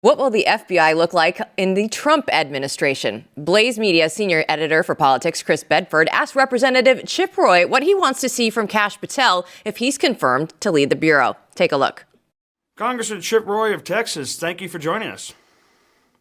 What will the FBI look like in the Trump administration? Blaze Media senior editor for politics Chris Bedford asked Representative Chip Roy what he wants to see from Kash Patel if he's confirmed to lead the bureau. Take a look. Congressman Chip Roy of Texas, thank you for joining us.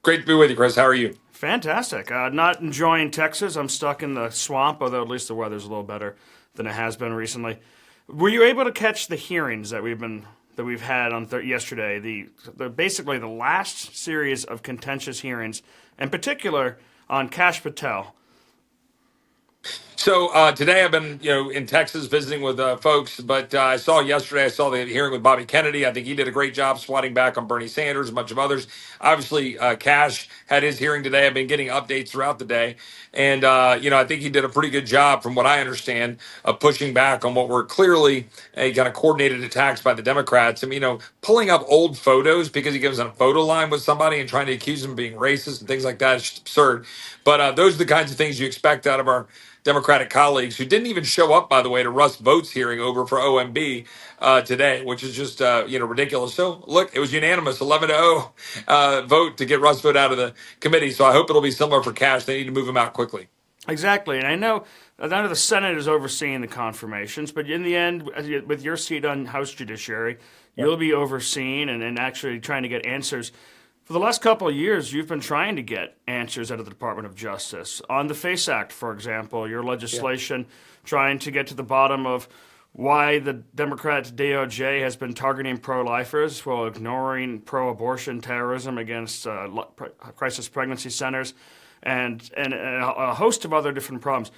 Great to be with you, Chris. How are you? Fantastic. Not enjoying Texas. I'm stuck in the swamp, although at least the weather's a little better than it has been recently. Were you able to catch the hearings that we've had on yesterday? Basically the last series of contentious hearings, in particular on Kash Patel. So today I've been, in Texas visiting with folks, but I saw the hearing with Bobby Kennedy. I think he did a great job swatting back on Bernie Sanders, a bunch of others. Obviously, Kash had his hearing today. I've been getting updates throughout the day. And, I think he did a pretty good job, from what I understand, of pushing back on what were clearly a kind of coordinated attacks by the Democrats. I mean, pulling up old photos because he gives a photo line with somebody and trying to accuse them of being racist and things like that is just absurd. But those are the kinds of things you expect out of our Democratic colleagues, who didn't even show up, by the way, to Russ Vought's hearing over for OMB today, which is just ridiculous. So look, it was unanimous, 11-0 vote to get Russ Vought out of the committee. So I hope it'll be similar for Kash. They need to move him out quickly. Exactly, and I know the Senate is overseeing the confirmations, but in the end, with your seat on House Judiciary, you'll be overseeing and actually trying to get answers. For the last couple of years, you've been trying to get answers out of the Department of Justice. On the FACE Act, for example, your legislation trying to get to the bottom of why the Democrat DOJ has been targeting pro-lifers while ignoring pro-abortion terrorism against crisis pregnancy centers and a host of other different problems.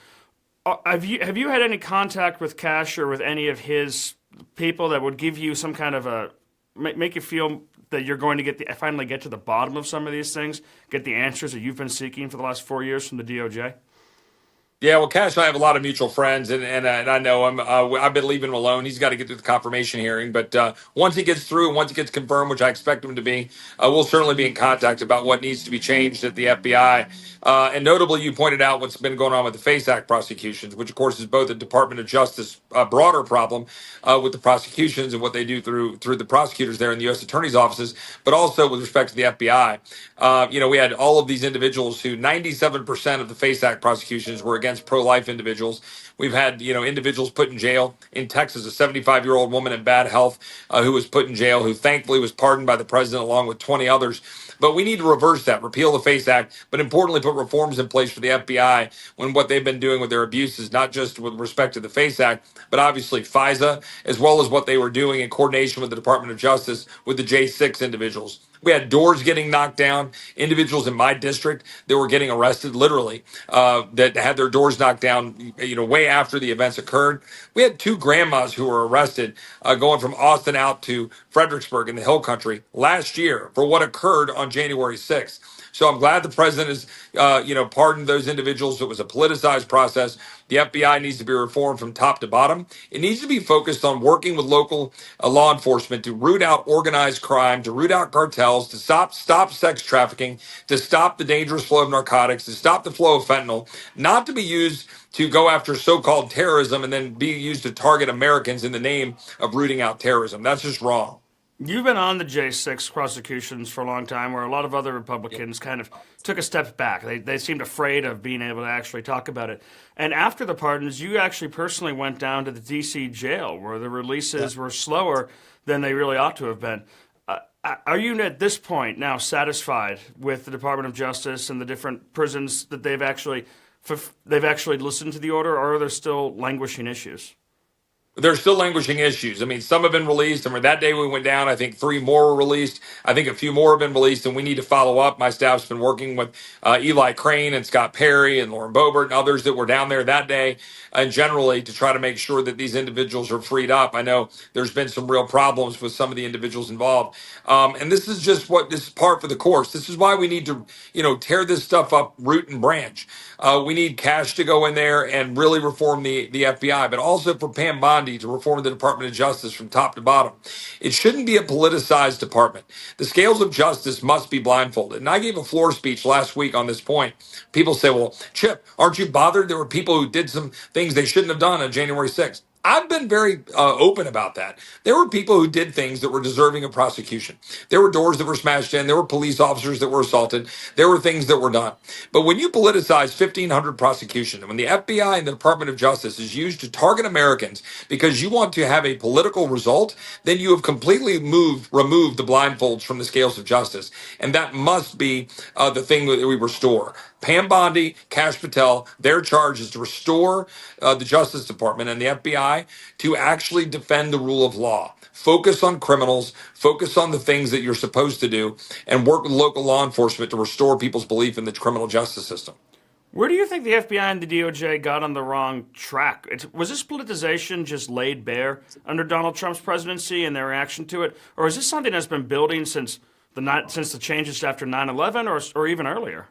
Have you had any contact with Kash or with any of his people that would give you some kind of make you feel that you're going to finally get to the bottom of some of these things, get the answers that you've been seeking for the last 4 years from the DOJ? Yeah, well, Kash and I have a lot of mutual friends, and I know him. I've been leaving him alone. He's got to get through the confirmation hearing. But once he gets through, once he gets confirmed, which I expect him to be, we'll certainly be in contact about what needs to be changed at the FBI. And notably, you pointed out what's been going on with the FACE Act prosecutions, which, of course, is both a Department of Justice broader problem with the prosecutions and what they do through the prosecutors there in the U.S. attorney's offices, but also with respect to the FBI. We had all of these individuals who 97% of the FACE Act prosecutions were against pro-life individuals. We've had, individuals put in jail. In Texas, a 75-year-old woman in bad health who was put in jail, who thankfully was pardoned by the president along with 20 others. But we need to reverse that, repeal the FACE Act, but importantly, put reforms in place for the FBI when what they've been doing with their abuses, not just with respect to the FACE Act, but obviously FISA, as well as what they were doing in coordination with the Department of Justice with the J6 individuals. We had doors getting knocked down, individuals in my district that were getting arrested, literally, that had their doors knocked down, way after the events occurred. We had two grandmas who were arrested going from Austin out to Fredericksburg in the Hill Country last year for what occurred on January 6th. So I'm glad the president has, pardoned those individuals. It was a politicized process. The FBI needs to be reformed from top to bottom. It needs to be focused on working with local law enforcement to root out organized crime, to root out cartels, to stop sex trafficking, to stop the dangerous flow of narcotics, to stop the flow of fentanyl, not to be used to go after so-called terrorism and then be used to target Americans in the name of rooting out terrorism. That's just wrong. You've been on the J6 prosecutions for a long time, where a lot of other Republicans kind of took a step back. They seemed afraid of being able to actually talk about it. And after the pardons, you actually personally went down to the D.C. jail, where the releases were slower than they really ought to have been. Are you at this point now satisfied with the Department of Justice and the different prisons that they've actually listened to the order, or are there still languishing issues? There's still languishing issues. I mean, some have been released. I mean, that day we went down, I think 3 more were released. I think a few more have been released, and we need to follow up. My staff's been working with Eli Crane and Scott Perry and Lauren Boebert and others that were down there that day, and generally to try to make sure that these individuals are freed up. I know there's been some real problems with some of the individuals involved. And this is this is par for the course. This is why we need to, tear this stuff up root and branch. We need Kash to go in there and really reform the FBI, but also for Pam Bondi to reform the Department of Justice from top to bottom. It shouldn't be a politicized department. The scales of justice must be blindfolded. And I gave a floor speech last week on this point. People say, well, Chip, aren't you bothered? There were people who did some things they shouldn't have done on January 6th. I've been very open about that. There were people who did things that were deserving of prosecution. There were doors that were smashed in. There were police officers that were assaulted. There were things that were done. But when you politicize 1,500 prosecution, and when the FBI and the Department of Justice is used to target Americans because you want to have a political result, then you have completely removed the blindfolds from the scales of justice. And that must be the thing that we restore. Pam Bondi, Kash Patel, their charge is to restore the Justice Department and the FBI to actually defend the rule of law. Focus on criminals, focus on the things that you're supposed to do, and work with local law enforcement to restore people's belief in the criminal justice system. Where do you think the FBI and the DOJ got on the wrong track? Was this politicization just laid bare under Donald Trump's presidency and their reaction to it? Or is this something that's been building since the changes after 9/11 or even earlier?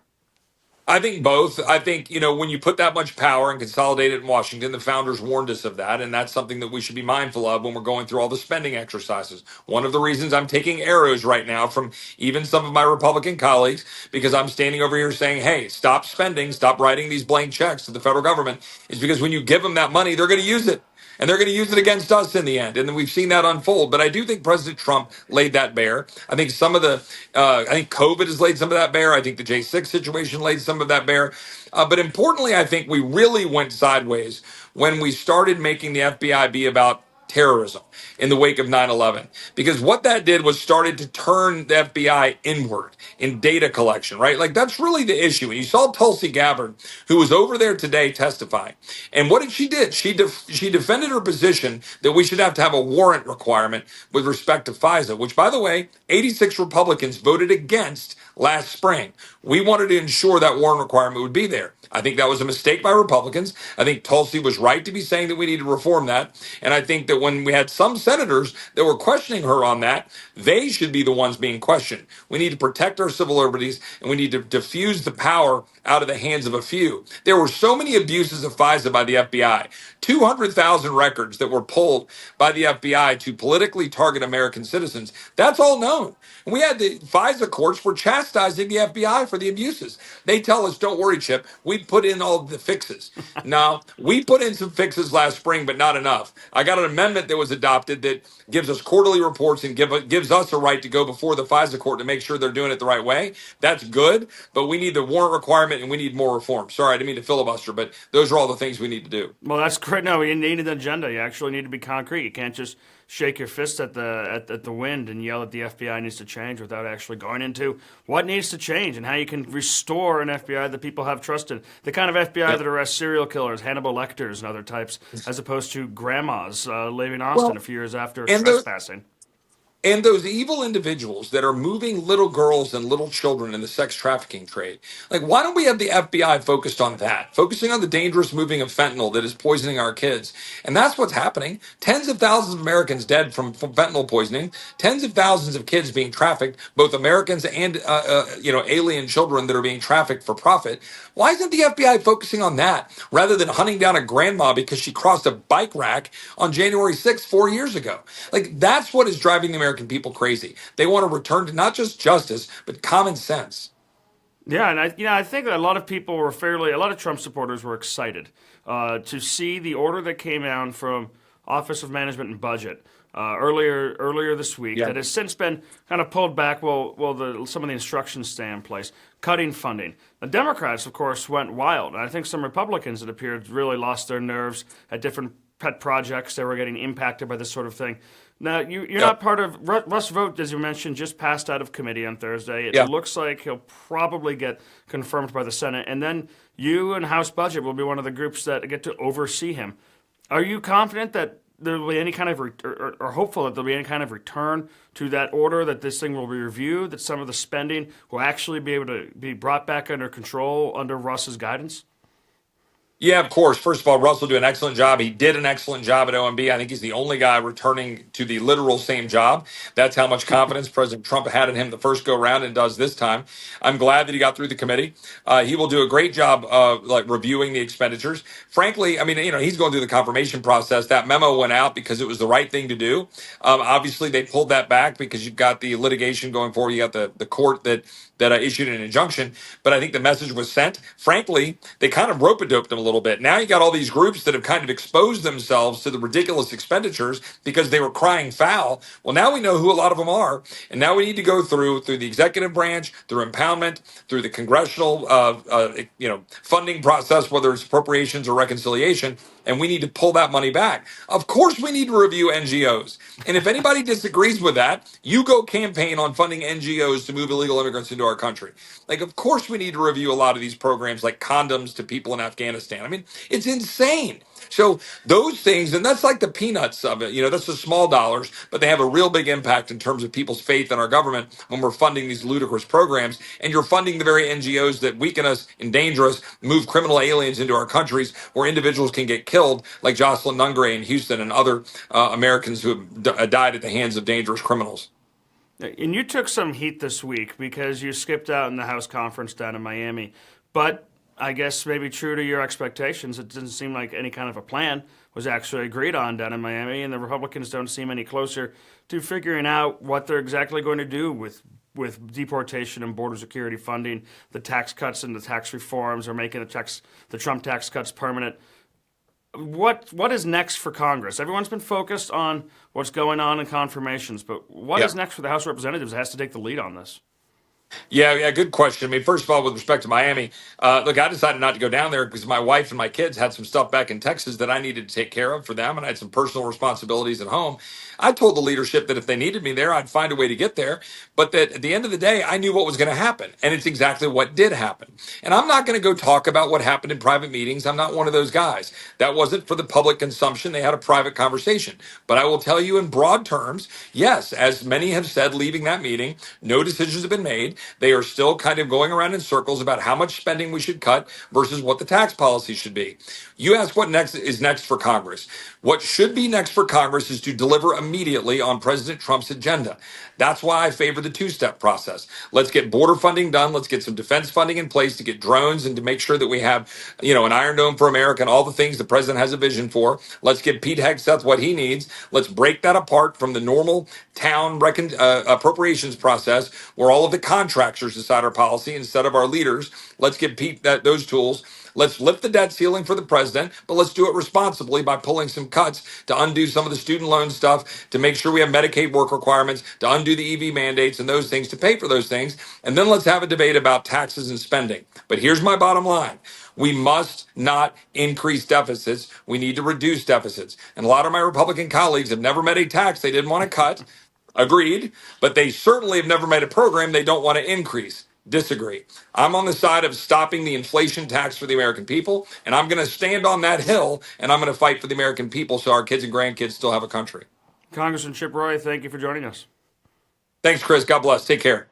I think both. I think, when you put that much power and consolidate it in Washington, the founders warned us of that. And that's something that we should be mindful of when we're going through all the spending exercises. One of the reasons I'm taking arrows right now from even some of my Republican colleagues, because I'm standing over here saying, hey, stop spending, stop writing these blank checks to the federal government, is because when you give them that money, they're going to use it. And they're going to use it against us in the end. And then we've seen that unfold. But I do think President Trump laid that bare. I think I think COVID has laid some of that bare. I think the J6 situation laid some of that bare. But importantly, I think we really went sideways when we started making the FBI be about terrorism in the wake of 9/11, because what that did was started to turn the FBI inward in data collection, right? Like, that's really the issue. And you saw Tulsi Gabbard, who was over there today testifying. And what did she did? She defended her position that we should have to have a warrant requirement with respect to FISA, which, by the way, 86 Republicans voted against last spring. We wanted to ensure that warrant requirement would be there. I think that was a mistake by Republicans. I think Tulsi was right to be saying that we need to reform that. And I think that when we had some senators that were questioning her on that, they should be the ones being questioned. We need to protect our civil liberties, and we need to diffuse the power out of the hands of a few. There were so many abuses of FISA by the FBI, 200,000 records that were pulled by the FBI to politically target American citizens. That's all known. And we had the FISA courts were chastising the FBI for the abuses. They tell us, don't worry, Chip, we put in all the fixes. Now, we put in some fixes last spring, but not enough. I got an amendment that was adopted that gives us quarterly reports and gives us a right to go before the FISA court to make sure they're doing it the right way. That's good, but we need the warrant requirement and we need more reform. Sorry, I didn't mean to filibuster, but those are all the things we need to do. Well, that's great. No, you need an agenda. You actually need to be concrete. You can't just shake your fist at the wind and yell at the FBI needs to change without actually going into what needs to change and how you can restore an FBI that people have trusted. The kind of FBI that arrests serial killers, Hannibal Lecters, and other types, as opposed to grandmas leaving Austin a few years after trespassing. And those evil individuals that are moving little girls and little children in the sex trafficking trade, like, why don't we have the FBI focused on that, focusing on the dangerous moving of fentanyl that is poisoning our kids? And that's what's happening. Tens of thousands of Americans dead from fentanyl poisoning, tens of thousands of kids being trafficked, both Americans and, alien children that are being trafficked for profit. Why isn't the FBI focusing on that rather than hunting down a grandma because she crossed a bike rack on January 6th, 4 years ago? Like, that's what is driving the American people crazy. They want to return to not just justice, but common sense. Yeah, and I think that a lot of people were a lot of Trump supporters were excited to see the order that came down from Office of Management and Budget earlier this week that has since been kind of pulled back. Some of the instructions stay in place, cutting funding. The Democrats, of course, went wild, and I think some Republicans, it appeared, really lost their nerves at different pet projects. They were getting impacted by this sort of thing. Now, you're not part of Russ Vought, as you mentioned, just passed out of committee on Thursday. It looks like he'll probably get confirmed by the Senate, and then you and House Budget will be one of the groups that get to oversee him. Are you confident that there will be any kind of, or hopeful that there'll be any kind of return to that order, that this thing will be reviewed, that some of the spending will actually be able to be brought back under control under Russ's guidance? Yeah, of course. First of all, Russ will do an excellent job. He did an excellent job at OMB. I think he's the only guy returning to the literal same job. That's how much confidence President Trump had in him the first go round and does this time. I'm glad that he got through the committee. He will do a great job reviewing the expenditures. Frankly, I mean, he's going through the confirmation process. That memo went out because it was the right thing to do. Obviously, they pulled that back because you've got the litigation going forward. You got the court that issued an injunction. But I think the message was sent. Frankly, they kind of rope-a-doped him a little bit. Now you got all these groups that have kind of exposed themselves to the ridiculous expenditures because they were crying foul. Well, now we know who a lot of them are, and now we need to go through the executive branch, through impoundment, through the congressional funding process, whether it's appropriations or reconciliation, and we need to pull that money back. Of course, we need to review NGOs, and if anybody disagrees with that, you go campaign on funding NGOs to move illegal immigrants into our country. Like, of course, we need to review a lot of these programs, like condoms to people in Afghanistan. I mean, it's insane. So those things, and that's like the peanuts of it, that's the small dollars, but they have a real big impact in terms of people's faith in our government when we're funding these ludicrous programs. And you're funding the very NGOs that weaken us, endanger us, move criminal aliens into our countries where individuals can get killed, like Jocelyn Nungray in Houston and other Americans who have died at the hands of dangerous criminals. And you took some heat this week because you skipped out in the House conference down in Miami. But I guess maybe true to your expectations, it didn't seem like any kind of a plan was actually agreed on down in Miami, and the Republicans don't seem any closer to figuring out what they're exactly going to do with deportation and border security funding, the tax cuts and the tax reforms, or making the Trump tax cuts permanent. What is next for Congress? Everyone's been focused on what's going on in confirmations, but what is next for the House of Representatives that has to take the lead on this? Yeah, good question. I mean, first of all, with respect to Miami, look, I decided not to go down there because my wife and my kids had some stuff back in Texas that I needed to take care of for them, and I had some personal responsibilities at home. I told the leadership that if they needed me there, I'd find a way to get there, but that at the end of the day, I knew what was going to happen, and it's exactly what did happen. And I'm not going to go talk about what happened in private meetings. I'm not one of those guys. That wasn't for the public consumption. They had a private conversation. But I will tell you in broad terms, yes, as many have said leaving that meeting, no decisions have been made. They are still kind of going around in circles about how much spending we should cut versus what the tax policy should be. You ask what is next for Congress. What should be next for Congress is to deliver immediately on President Trump's agenda. That's why I favor the two-step process. Let's get border funding done. Let's get some defense funding in place to get drones and to make sure that we have, an Iron Dome for America and all the things the president has a vision for. Let's get Pete Hegseth what he needs. Let's break that apart from the normal town appropriations process where all of the contractors decide our policy instead of our leaders. Let's give Pete those tools. Let's lift the debt ceiling for the president, but let's do it responsibly by pulling some cuts to undo some of the student loan stuff, to make sure we have Medicaid work requirements, to undo the EV mandates and those things, to pay for those things. And then let's have a debate about taxes and spending. But here's my bottom line. We must not increase deficits. We need to reduce deficits. And a lot of my Republican colleagues have never met a tax they didn't want to cut. Agreed. But they certainly have never made a program they don't want to increase. Disagree. I'm on the side of stopping the inflation tax for the American people, and I'm going to stand on that hill, and I'm going to fight for the American people so our kids and grandkids still have a country. Congressman Chip Roy, thank you for joining us. Thanks, Chris. God bless. Take care.